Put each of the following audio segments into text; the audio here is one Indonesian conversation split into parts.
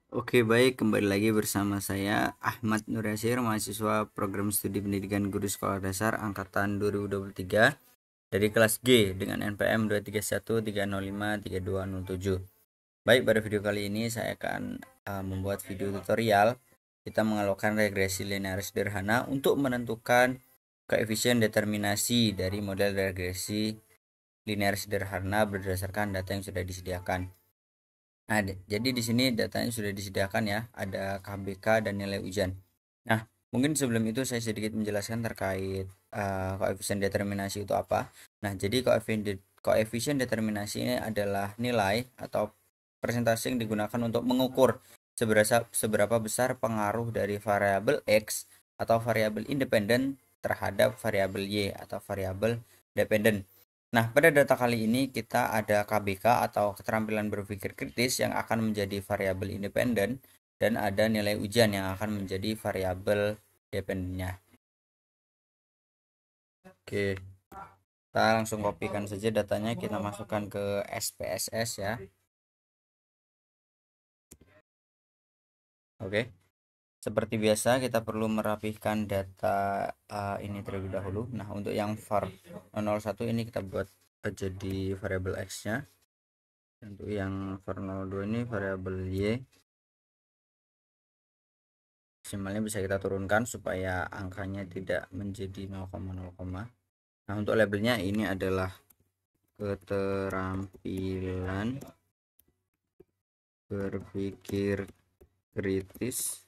Oke, baik, kembali lagi bersama saya Ahmad Nur Yasir, mahasiswa Program Studi Pendidikan Guru Sekolah Dasar angkatan 2023 dari kelas G dengan NPM 23130530207. Baik, pada video kali ini saya akan membuat video tutorial kita mengelolkan regresi linear sederhana untuk menentukan koefisien determinasi dari model regresi linear sederhana berdasarkan data yang sudah disediakan. Nah, jadi di sini datanya sudah disediakan ya, ada KBK dan nilai ujian. Nah, mungkin sebelum itu saya sedikit menjelaskan terkait koefisien determinasi itu apa. Nah, jadi koefisien determinasi ini adalah nilai atau persentase yang digunakan untuk mengukur seberapa besar pengaruh dari variabel X atau variabel independen terhadap variabel Y atau variabel dependen. Nah, pada data kali ini kita ada KBK atau keterampilan berpikir kritis yang akan menjadi variabel independen dan ada nilai ujian yang akan menjadi variabel dependennya. Oke, kita langsung kopikan saja datanya, kita masukkan ke SPSS ya. Oke. Seperti biasa kita perlu merapihkan data ini terlebih dahulu. Nah, untuk yang var 001 ini kita buat jadi variabel X-nya. Untuk yang var 02 ini variabel Y. Maksimalnya bisa kita turunkan supaya angkanya tidak menjadi 0,0. Nah, untuk labelnya ini adalah keterampilan berpikir kritis,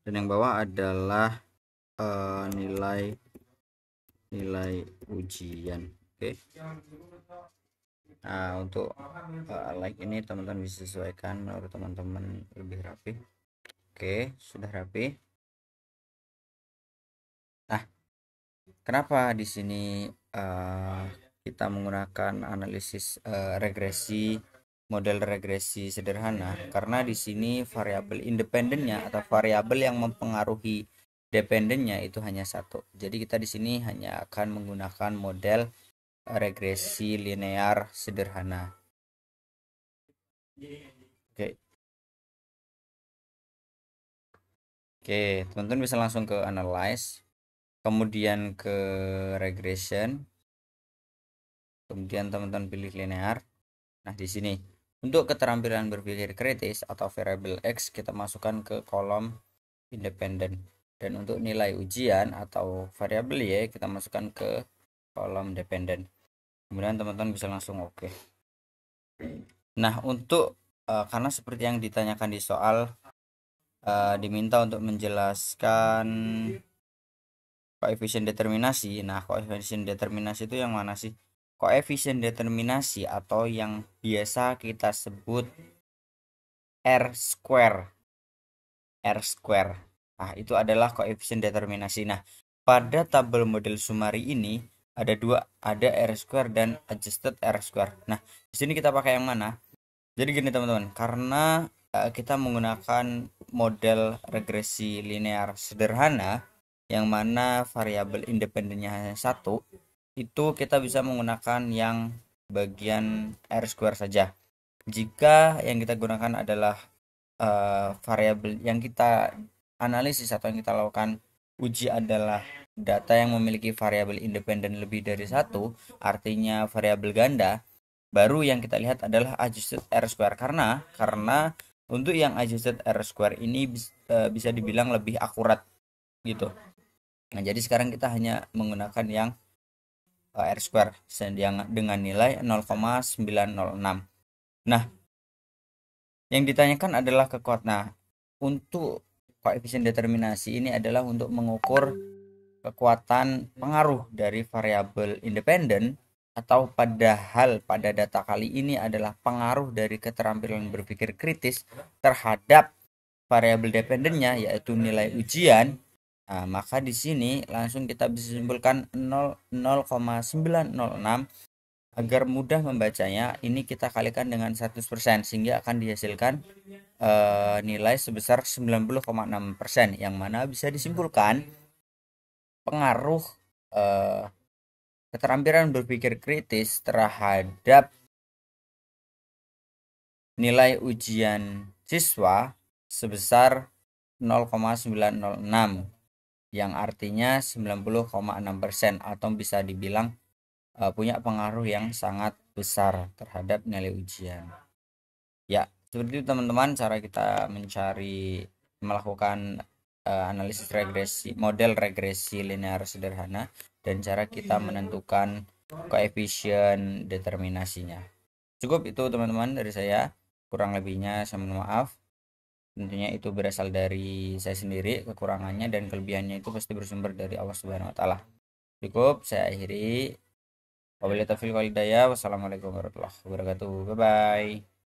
dan yang bawah adalah nilai ujian. Oke. Nah, untuk like ini teman-teman bisa sesuaikan menurut teman-teman lebih rapi. Oke, sudah rapi. Nah, kenapa di sini kita menggunakan analisis regresi, model regresi sederhana? Karena di sini variabel independennya atau variabel yang mempengaruhi dependennya itu hanya satu. Jadi kita di sini hanya akan menggunakan model regresi linear sederhana. Oke. Oke, teman-teman bisa langsung ke analyze, kemudian ke regression, kemudian teman-teman pilih linear. Nah, di sini untuk keterampilan berpikir kritis atau variabel X kita masukkan ke kolom independen, dan untuk nilai ujian atau variabel Y kita masukkan ke kolom dependen. Kemudian teman-teman bisa langsung oke. Nah, untuk karena seperti yang ditanyakan di soal, diminta untuk menjelaskan koefisien determinasi. Nah, koefisien determinasi itu yang mana sih? Koefisien determinasi atau yang biasa kita sebut R square. R square. Nah, itu adalah koefisien determinasi. Nah, pada tabel model Sumari ini ada dua, ada R square dan adjusted R square. Nah, di sini kita pakai yang mana? Jadi gini teman-teman, karena kita menggunakan model regresi linear sederhana yang mana variabel independennya hanya satu, itu kita bisa menggunakan yang bagian R square saja. Jika yang kita gunakan adalah variabel yang kita analisis atau yang kita lakukan uji adalah data yang memiliki variabel independen lebih dari satu, artinya variabel ganda, baru yang kita lihat adalah adjusted R square. Karena untuk yang adjusted R square ini bisa dibilang lebih akurat gitu. Nah, jadi sekarang kita hanya menggunakan yang R square yang dengan nilai 0,906. Nah, yang ditanyakan adalah kekuatan. Nah, untuk koefisien determinasi ini adalah untuk mengukur kekuatan pengaruh dari variabel independen, atau padahal pada data kali ini adalah pengaruh dari keterampilan berpikir kritis terhadap variabel dependennya yaitu nilai ujian. Nah, maka di sini langsung kita bisa simpulkan 0,906. Agar mudah membacanya, ini kita kalikan dengan 100% sehingga akan dihasilkan nilai sebesar 90,6%, yang mana bisa disimpulkan pengaruh keterampilan berpikir kritis terhadap nilai ujian siswa sebesar 0,906 yang artinya 90,6% atau bisa dibilang punya pengaruh yang sangat besar terhadap nilai ujian. Ya, seperti itu teman-teman cara kita melakukan analisis regresi, model regresi linear sederhana, dan cara kita menentukan koefisien determinasinya. Cukup itu teman-teman dari saya, kurang lebihnya saya mohon maaf. Tentunya itu berasal dari saya sendiri, kekurangannya dan kelebihannya itu pasti bersumber dari Allah Subhanahu wa taala. Cukup saya akhiri. Wabillahi taufiq wal hidayah. Wassalamualaikum warahmatullahi wabarakatuh. Bye bye.